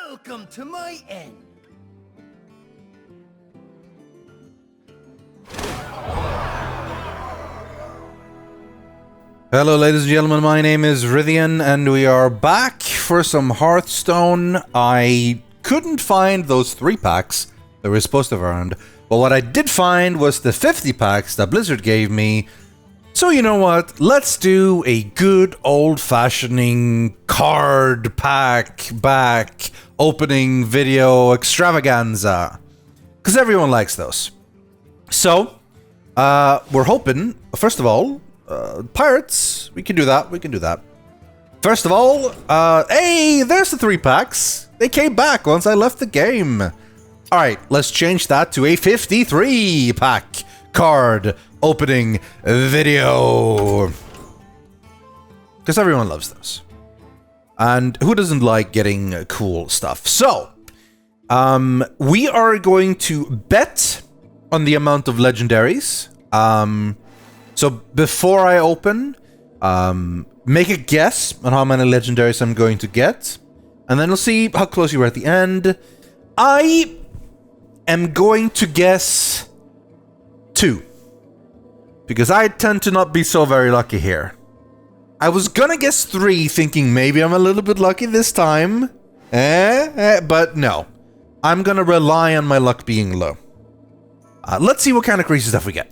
Welcome to my end. Hello ladies and gentlemen, my name is Rythian and we are back for some Hearthstone. I couldn't find those 3 packs that we were supposed to have earned, but what I did find was the 50 packs that Blizzard gave me. So you know what, let's do a good old-fashioning card pack back opening video extravaganza, because everyone likes those. So, we're hoping, first of all, pirates, we can do that. First of all, hey, there's the 3 packs. They came back once I left the game. Alright, let's change that to a 53 pack card opening video. Because everyone loves those. And who doesn't like getting cool stuff? So, we are going to bet on the amount of legendaries. So before I open, make a guess on how many legendaries I'm going to get. And then we'll see how close you are at the end. I am going to guess 2. Because I tend to not be so very lucky here. I was gonna guess 3, thinking maybe I'm a little bit lucky this time. But no. I'm gonna rely on my luck being low. Let's see what kind of crazy stuff we get.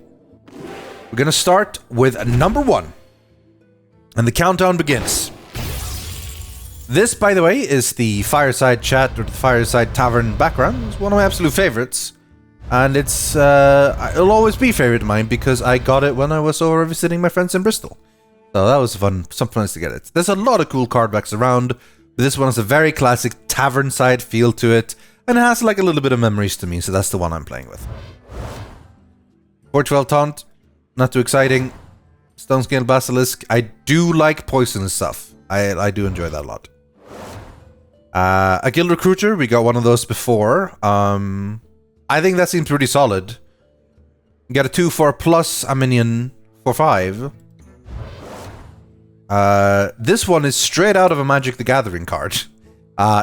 We're gonna start with number 1. And the countdown begins. This, by the way, is the Fireside Chat or the Fireside Tavern background. It's one of my absolute favorites. And it's, it'll always be a favorite of mine because I got it when I was over visiting my friends in Bristol. So that was fun, something nice to get it. There's a lot of cool card backs around, but this one has a very classic tavern side feel to it, and it has like a little bit of memories to me, so that's the one I'm playing with. 412 Taunt, not too exciting. Stone Scale Basilisk, I do like poison stuff. I do enjoy that a lot. A Guild Recruiter, we got one of those before. I think that seems pretty solid. You get a 2/4 plus a minion for 5. This one is straight out of a Magic the Gathering card.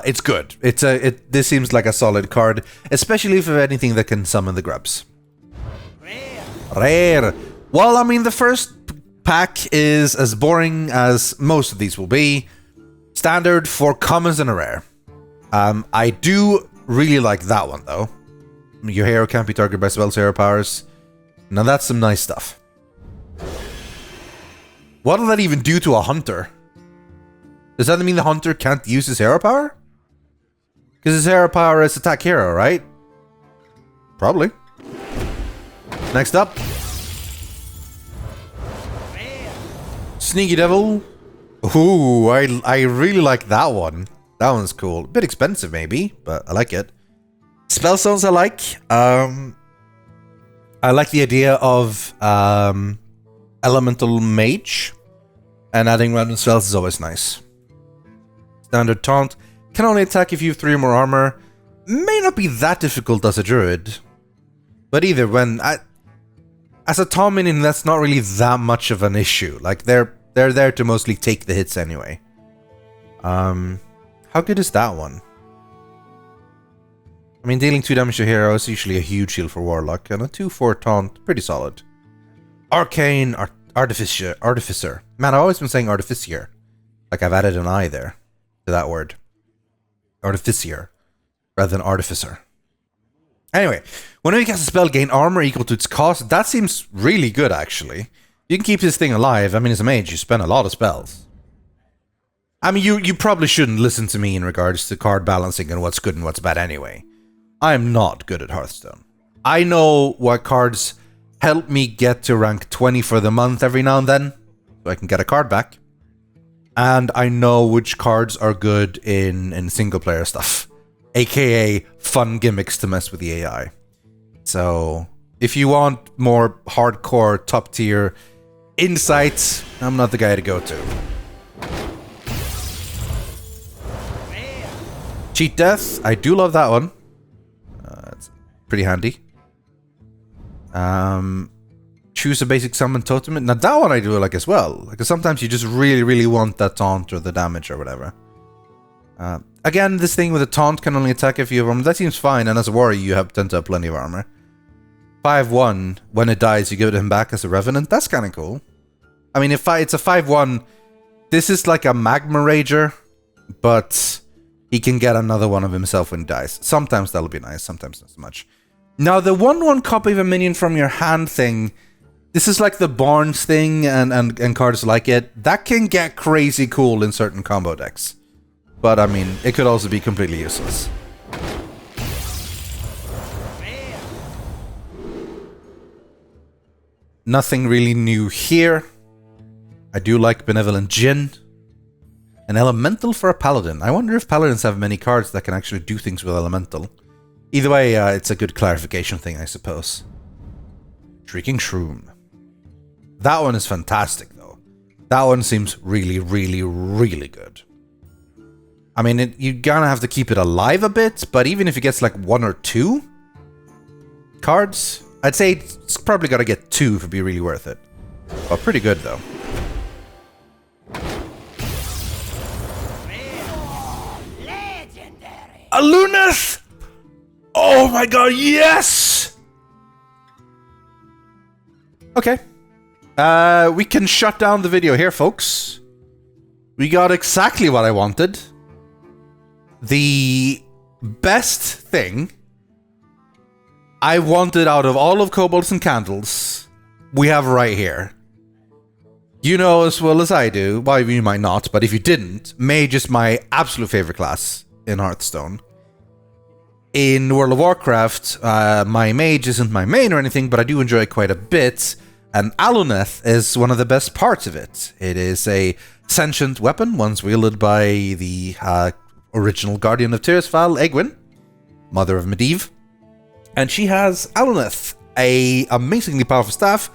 It's good. This seems like a solid card, especially for anything that can summon the grubs. Rare. Well, I mean, the first pack is as boring as most of these will be. Standard for commons and a rare. I do really like that one, though. Your hero can't be targeted by spells, hero powers. Now that's some nice stuff. What will that even do to a hunter? Does that mean the hunter can't use his hero power? Because his hero power is attack hero, right? Probably. Next up. Sneaky Devil. Ooh, I really like that one. That one's cool. A bit expensive maybe, but I like it. Spellstones I like. I like the idea of Elemental Mage. And adding random spells is always nice. Standard Taunt. Can only attack if you have 3 or more armor. May not be that difficult as a druid. But either when... as a taunt minion, that's not really that much of an issue. Like, they're there to mostly take the hits anyway. How good is that one? I mean, dealing 2 damage to hero is usually a huge shield for Warlock, and a 2/4 taunt, pretty solid. Arcane Artificer. Man, I've always been saying Artificier. Like I've added an I there to that word. Artificier, rather than Artificer. Anyway, whenever you cast a spell, gain armor equal to its cost. That seems really good, actually. You can keep this thing alive. I mean, as a mage, you spend a lot of spells. I mean, you probably shouldn't listen to me in regards to card balancing and what's good and what's bad anyway. I am not good at Hearthstone. I know what cards help me get to rank 20 for the month every now and then, so I can get a card back. And I know which cards are good in single player stuff, aka fun gimmicks to mess with the AI. So, if you want more hardcore, top tier insights, I'm not the guy to go to. Cheat Death, I do love that one. It's pretty handy. Choose a basic summon totem. Now that one I do like as well. Because sometimes you just really want that taunt or the damage or whatever. again, this thing with a taunt can only attack if you have armor. That seems fine, and as a warrior, tend to have plenty of armor. 5-1, when it dies, you give it him back as a Revenant. That's kind of cool. I mean, if it's a 5-1, this is like a Magma Rager, but he can get another one of himself when he dies. Sometimes that'll be nice, sometimes not so much. Now, the 1-1 copy of a minion from your hand thing, this is like the Barnes thing and cards like it. That can get crazy cool in certain combo decks. But, I mean, it could also be completely useless. Nothing really new here. I do like Benevolent Djinn. An Elemental for a Paladin. I wonder if Paladins have many cards that can actually do things with Elemental. Either way, it's a good clarification thing, I suppose. Shrieking Shroom. That one is fantastic, though. That one seems really, really, really good. I mean, you're gonna have to keep it alive a bit, but even if it gets like 1 or 2 cards, I'd say it's probably gotta get 2 to be really worth it. But pretty good, though. A Luneth! Oh my god, yes! Okay. We can shut down the video here, folks. We got exactly what I wanted. The best thing I wanted out of all of Kobolds and Candles, we have right here. You know as well as I do, well, you might not, but if you didn't, Mage is my absolute favorite class in Hearthstone. In World of Warcraft, my Mage isn't my main or anything, but I do enjoy it quite a bit, and Aluneth is one of the best parts of it. It is a sentient weapon, once wielded by the original Guardian of Tirisfal, Egwin, Mother of Medivh, and she has Aluneth, a amazingly powerful staff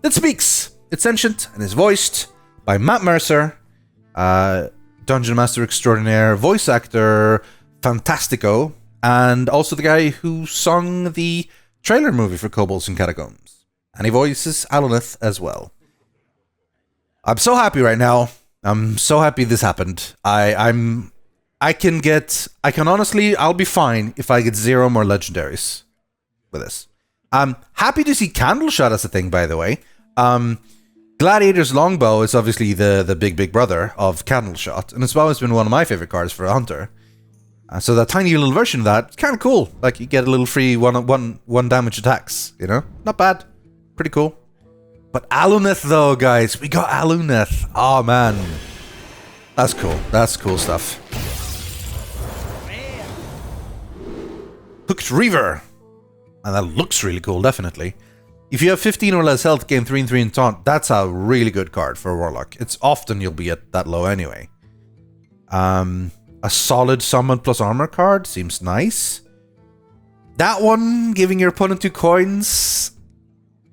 that speaks. It's sentient and is voiced by Matt Mercer, Dungeon Master Extraordinaire, voice actor Fantastico, and also the guy who sung the trailer movie for Kobolds and Catacombs. And he voices Aluneth as well. I'm so happy right now. I'm so happy this happened. I'll be fine if I get 0 more legendaries with this. I'm happy to see Candleshot as a thing, by the way. Gladiator's Longbow is obviously the big brother of Candleshot, and it's always been one of my favorite cards for a hunter. So that tiny little version of that, it's kind of cool. Like, you get a little free one damage attacks, you know? Not bad. Pretty cool. But Aluneth, though, guys. We got Aluneth. Oh, man. That's cool. That's cool stuff. Hooked Reaver. And that looks really cool, definitely. If you have 15 or less health, gain 3 and 3 in taunt, that's a really good card for a Warlock. It's often you'll be at that low anyway. A solid summon plus armor card seems nice. That one, giving your opponent 2 coins,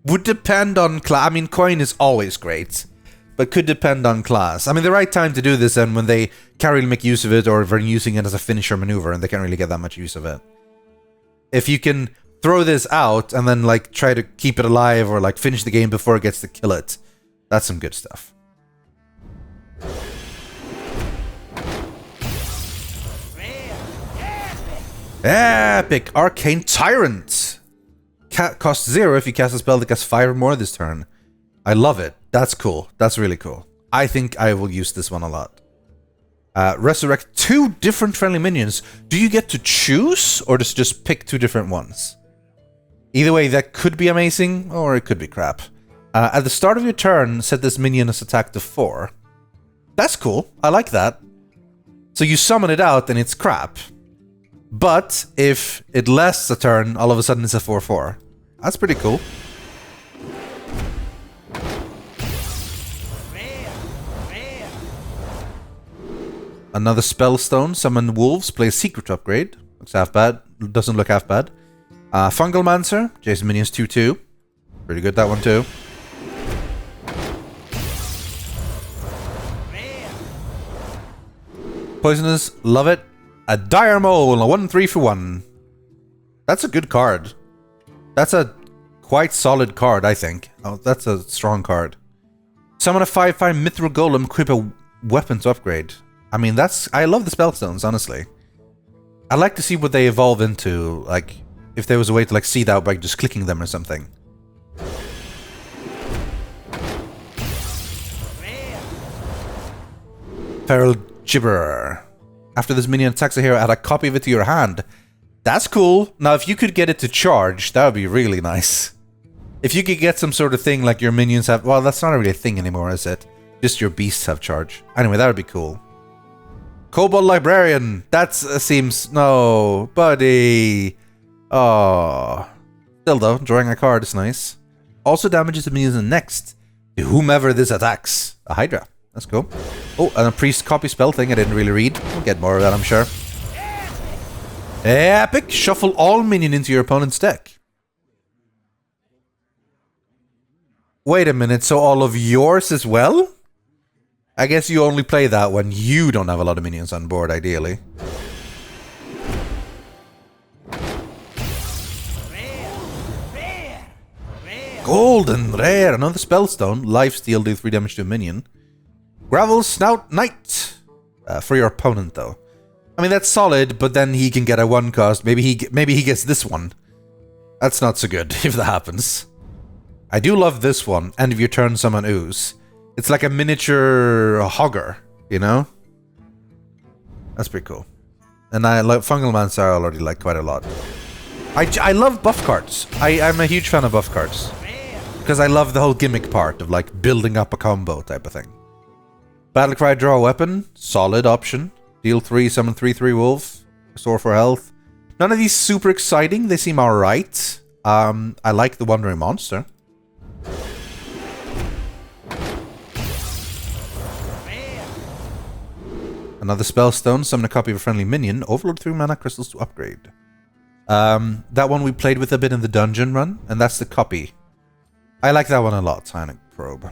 would depend on class. I mean, coin is always great, but could depend on class. I mean, the right time to do this, and when they can't really make use of it, or if they're using it as a finisher maneuver, and they can't really get that much use of it. If you can throw this out, and then, like, try to keep it alive, or, like, finish the game before it gets to kill it, that's some good stuff. Epic! Arcane Tyrant! Costs 0 if you cast a spell that casts 5 or more this turn. I love it. That's cool. That's really cool. I think I will use this one a lot. Resurrect 2 different friendly minions. Do you get to choose, or does just pick 2 different ones? Either way, that could be amazing, or it could be crap. At the start of your turn, set this minion as attack to 4. That's cool. I like that. So you summon it out, and it's crap. But if it lasts a turn, all of a sudden it's a 4/4. That's pretty cool. Another Spellstone, summon wolves, play a secret upgrade. Looks half bad. Doesn't look half bad. Fungal Mancer, Jason minions 2/2. Pretty good, that one too. Poisonous, love it. A Dire Mole, a 1/3 for 1. That's a good card. That's a quite solid card, I think. Oh, that's a strong card. Summon a 5/5 Mithril Golem, equip a weapons upgrade. I mean, I love the Spellstones, honestly. I'd like to see what they evolve into, like, if there was a way to, like, see that by just clicking them or something. Feral Gibberer. After this minion attacks a hero, add a copy of it to your hand. That's cool. Now, if you could get it to charge, that would be really nice. If you could get some sort of thing like your minions have... Well, that's not really a thing anymore, is it? Just your beasts have charge. Anyway, that would be cool. Kobold Librarian. That seems... No, buddy. Oh. Still though, drawing a card is nice. Also damages the minions next to whomever this attacks. A Hydra. That's cool. Oh, and a priest copy spell thing I didn't really read. We'll get more of that, I'm sure. Epic! Shuffle all minion into your opponent's deck. Wait a minute, so all of yours as well? I guess you only play that when you don't have a lot of minions on board, ideally. Golden Rare! Another Spellstone. Lifesteal, do 3 damage to a minion. Gravel Snout Knight. For your opponent, though. I mean, that's solid, but then he can get a 1-cost. Maybe he gets this one. That's not so good, if that happens. I do love this one. End of your turn, summon Ooze. It's like a miniature Hogger, you know? That's pretty cool. And I like Fungal Mancer, I already like quite a lot. I love buff cards. I'm a huge fan of buff cards. Because I love the whole gimmick part of like building up a combo type of thing. Battlecry, draw a weapon. Solid option. Deal 3, summon 3/3 wolf. Restore 4 health. None of these super exciting. They seem alright. I like the Wandering Monster. Another Spellstone. Summon a copy of a friendly minion. Overload 3 mana crystals to upgrade. That one we played with a bit in the dungeon run. And that's the copy. I like that one a lot. Psionic Probe.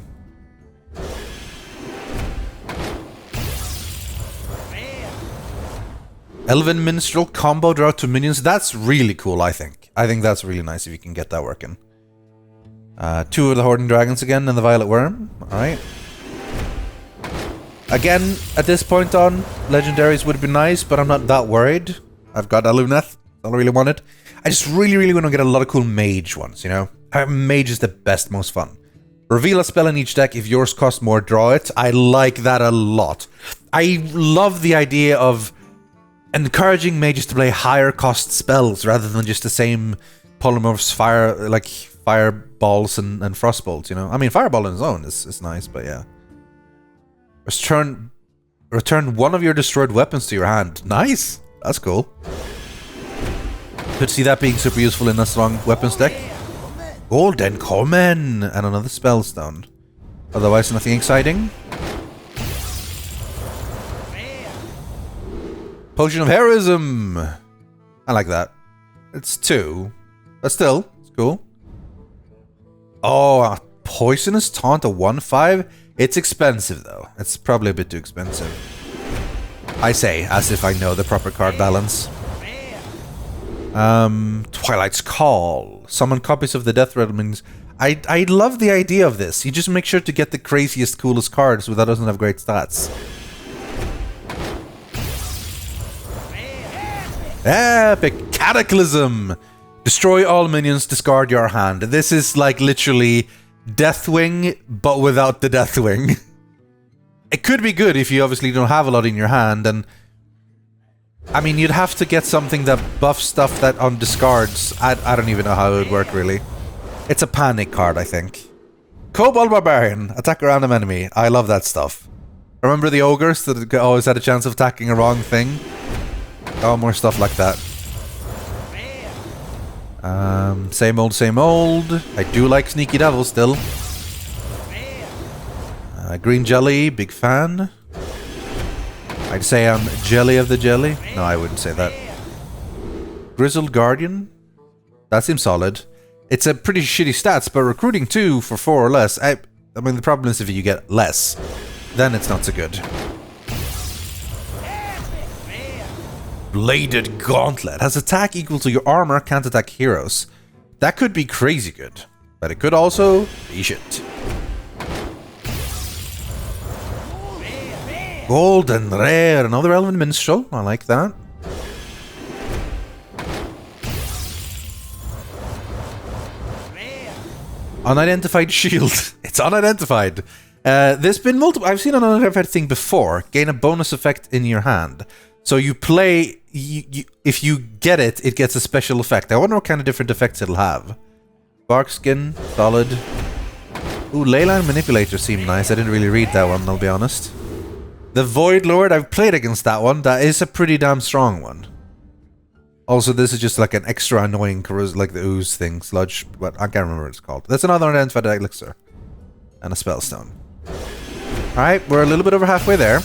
Elven Minstrel combo, draw 2 minions. That's really cool, I think. I think that's really nice if you can get that working. 2 of the Hording Dragons again and the Violet Worm. Alright. Again, at this point on, Legendaries would be nice, but I'm not that worried. I've got a Luneth. All I really wanted. I just really want to get a lot of cool mage ones, you know? Mage is the best, most fun. Reveal a spell in each deck. If yours costs more, draw it. I like that a lot. I love the idea of encouraging mages to play higher cost spells rather than just the same polymorphs, fireballs and frostbolts, you know? I mean, fireball on its own is nice, but yeah. Return one of your destroyed weapons to your hand. Nice! That's cool. Could see that being super useful in a strong weapons deck. Golden Common! And another Spellstone. Otherwise, nothing exciting. Potion of Heroism! I like that. It's 2. But still, it's cool. Oh, a Poisonous Taunt, a 1/5? It's expensive, though. It's probably a bit too expensive. I say, as if I know the proper card balance. Twilight's Call. Summon copies of the Death Realmings. I love the idea of this. You just make sure to get the craziest, coolest cards so that doesn't have great stats. Epic Cataclysm! Destroy all minions, discard your hand. This is like literally Deathwing, but without the Deathwing. It could be good if you obviously don't have a lot in your hand, and I mean, you'd have to get something that buffs stuff that on discards. I don't even know how it would work, really. It's a panic card, I think. Kobold Barbarian. Attack a random enemy. I love that stuff. Remember the ogres that always had a chance of attacking a wrong thing? Oh, more stuff like that. Same old, same old. I do like Sneaky Devil still. Green Jelly, big fan. I'd say I'm jelly of the jelly. No, I wouldn't say that. Grizzled Guardian. That seems solid. It's a pretty shitty stats, but recruiting 2 for 4 or less. I mean, the problem is if you get less, then it's not so good. Bladed Gauntlet. Has attack equal to your armor, can't attack heroes. That could be crazy good, but it could also be shit. Golden Rare. Another Elven Minstrel. I like that. Unidentified shield. It's unidentified. There's been multiple... I've seen an unidentified thing before. Gain a bonus effect in your hand. So you play... if you get it, it gets a special effect. I wonder what kind of different effects it'll have. Bark skin. Solid. Ooh, Leyline Manipulator seemed nice. I didn't really read that one, I'll be honest. The Void Lord, I've played against that one. That is a pretty damn strong one. Also, this is just like an extra annoying like the ooze thing. Sludge, but I can't remember what it's called. That's another unidentified elixir. And a spellstone. Alright, we're a little bit over halfway there.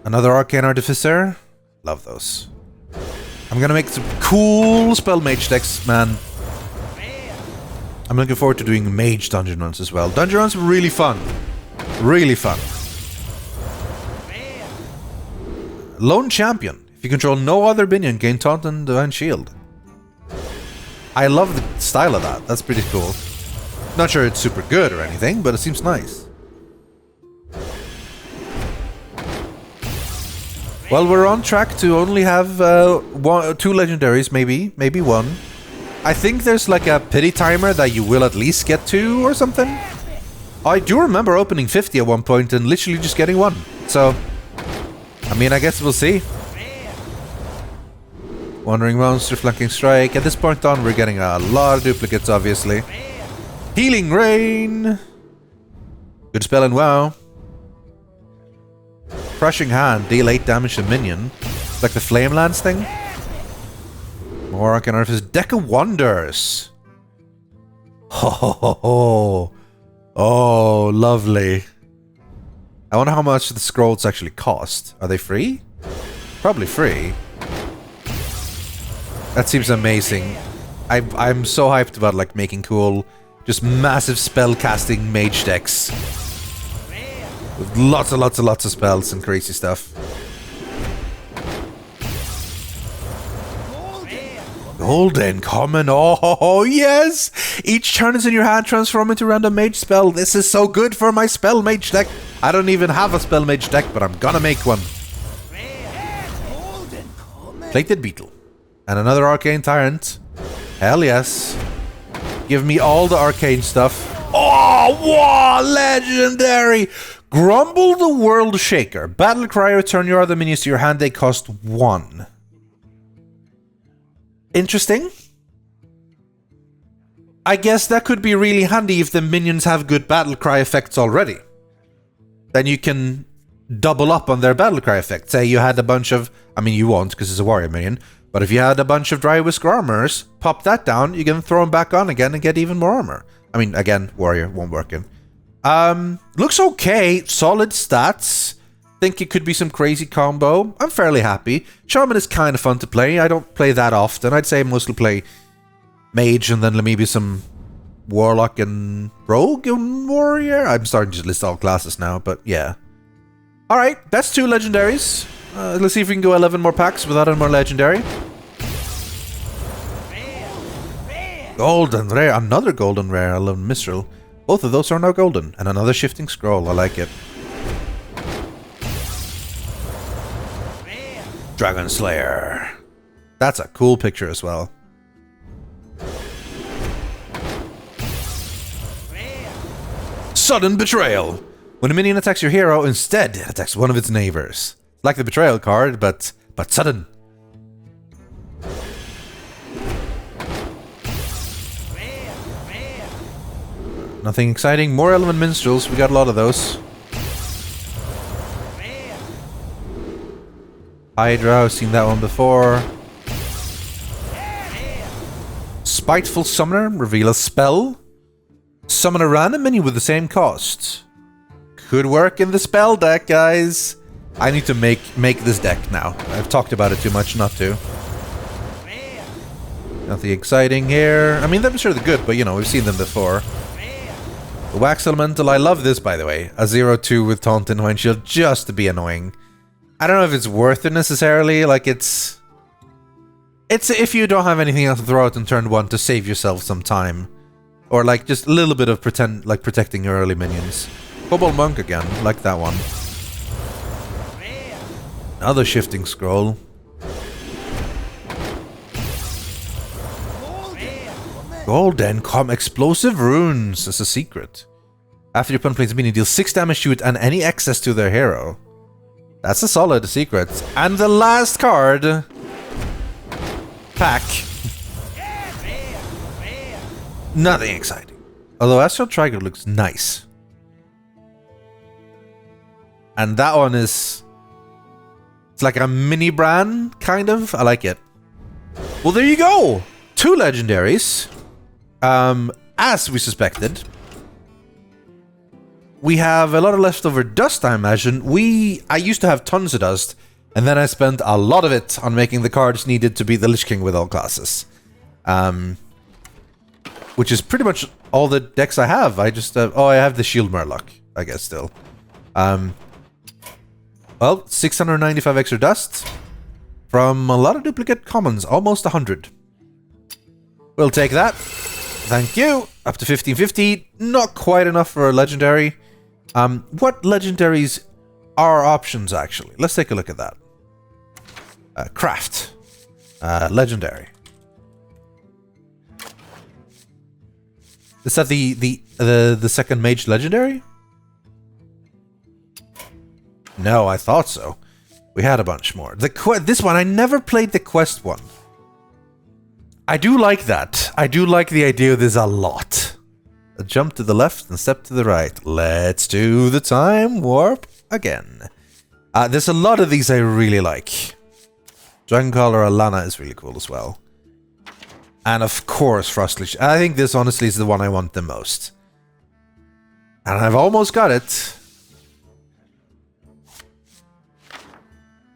Another Arcane Artificer. Love those. I'm gonna make some cool spell mage decks, man. I'm looking forward to doing mage dungeon runs as well. Dungeon runs are really fun. Really fun. Lone Champion. If you control no other minion, gain Taunt and Divine Shield. I love the style of that. That's pretty cool. Not sure it's super good or anything, but it seems nice. Well, we're on track to only have 2 legendaries, maybe one. I think there's like a pity timer that you will at least get 2 or something. I do remember opening 50 at one point and literally just getting 1. So, I mean, I guess we'll see. Wandering Monster, Flanking Strike. At this point on, we're getting a lot of duplicates, obviously. Healing Rain. Good spell in WoW. Crushing Hand. Deal 8 damage to minion. Like the Flame Lance thing. More Arcane Artifice. Deck of Wonders. Ho ho ho ho. Oh, lovely. I wonder how much the scrolls actually cost. Are they free? Probably free. That seems amazing. I'm so hyped about like making cool, just massive spell casting mage decks. With lots and lots and lots of spells and crazy stuff. Golden common. Oh, yes! Each turn is in your hand, transform into random mage spell. This is so good for my spell mage deck. I don't even have a spell mage deck, but I'm gonna make one. Plated Beetle. And another Arcane Tyrant. Hell yes. Give me all the arcane stuff. Oh, wow! Legendary! Grumble the World Shaker. Battle Cry, return your other minions to your hand. They cost 1. Interesting. I guess that could be really handy if the minions have good battle cry effects already. Then you can double up on their battle cry effect. Say you had a bunch of... I mean, you won't because it's a warrior minion. But if you had a bunch of Dry Whisk armors, pop that down, you can throw them back on again and get even more armor. I mean, again, warrior won't work in. Looks okay. Solid stats. Think it could be some crazy combo. I'm fairly happy. Shaman is kind of fun to play. I don't play that often. I'd say I mostly play Mage and then maybe some Warlock and Rogue and Warrior. I'm starting to list all classes now, but yeah. Alright, that's 2 legendaries. Let's see if we can go 11 more packs without any more legendary. Golden Rare. Another Golden Rare. I love Mistral. Both of those are now golden. And another Shifting Scroll. I like it. Dragon Slayer. That's a cool picture as well. Sudden Betrayal. When a minion attacks your hero, instead it attacks one of its neighbors. Like the Betrayal card, but sudden. Nothing exciting. More Element Minstrels. We got a lot of those. Hydra, I've seen that one before. Spiteful Summoner, reveal a spell. Summon a random minion with the same cost. Could work in the spell deck, guys. I need to make this deck now. I've talked about it too much not to. Nothing exciting here. I mean, I'm sure they're good, but you know, we've seen them before. The Wax Elemental, I love this, by the way. A 0-2 with Taunt and Divine Shield just to be annoying. I don't know if it's worth it necessarily, like it's if you don't have anything else to throw out in turn 1 to save yourself some time. Or like just a little bit of protecting your early minions. Kobold Monk again, like that one. Another Shifting Scroll. Golden Com explosive runes as a secret. After your opponent plays a minion, deal 6 damage to it and any excess to their hero. That's a solid secret. And the last card... pack. Nothing exciting. Although Astral Trigger looks nice. And that one is... it's like a mini Bran, kind of. I like it. Well, there you go! 2 legendaries. As we suspected. We have a lot of leftover dust, I imagine. I used to have tons of dust, and then I spent a lot of it on making the cards needed to be the Lich King with all classes. Which is pretty much all the decks I have. I just... oh, I have the Shield Murloc, I guess, still. Well, 695 extra dust from a lot of duplicate commons, almost 100. We'll take that. Thank you. Up to 1550. Not quite enough for a legendary. What legendaries are options, actually? Let's take a look at that. Craft. Legendary. Is that the second mage legendary? No, I thought so. We had a bunch more. This one, I never played the quest one. I do like that. I do like the idea of this a lot. A jump to the left and step to the right. Let's do the time warp again. There's a lot of these I really like. Dragoncaller Alana is really cool as well. And of course, Frostlich. I think this honestly is the one I want the most. And I've almost got it.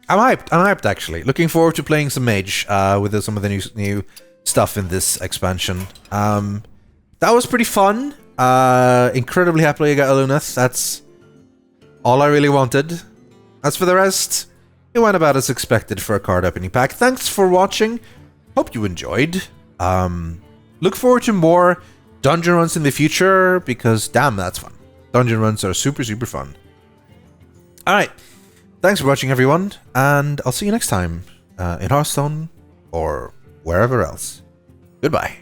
I'm hyped actually. Looking forward to playing some Mage with some of the new stuff in this expansion. That was pretty fun. Incredibly happily I got Aluneth. That's all I really wanted. As for the rest, it went about as expected for a card opening pack. Thanks for watching. Hope you enjoyed. Look forward to more dungeon runs in the future because damn, that's fun. Dungeon runs are super, super fun. Alright. Thanks for watching, everyone, and I'll see you next time in Hearthstone or wherever else. Goodbye.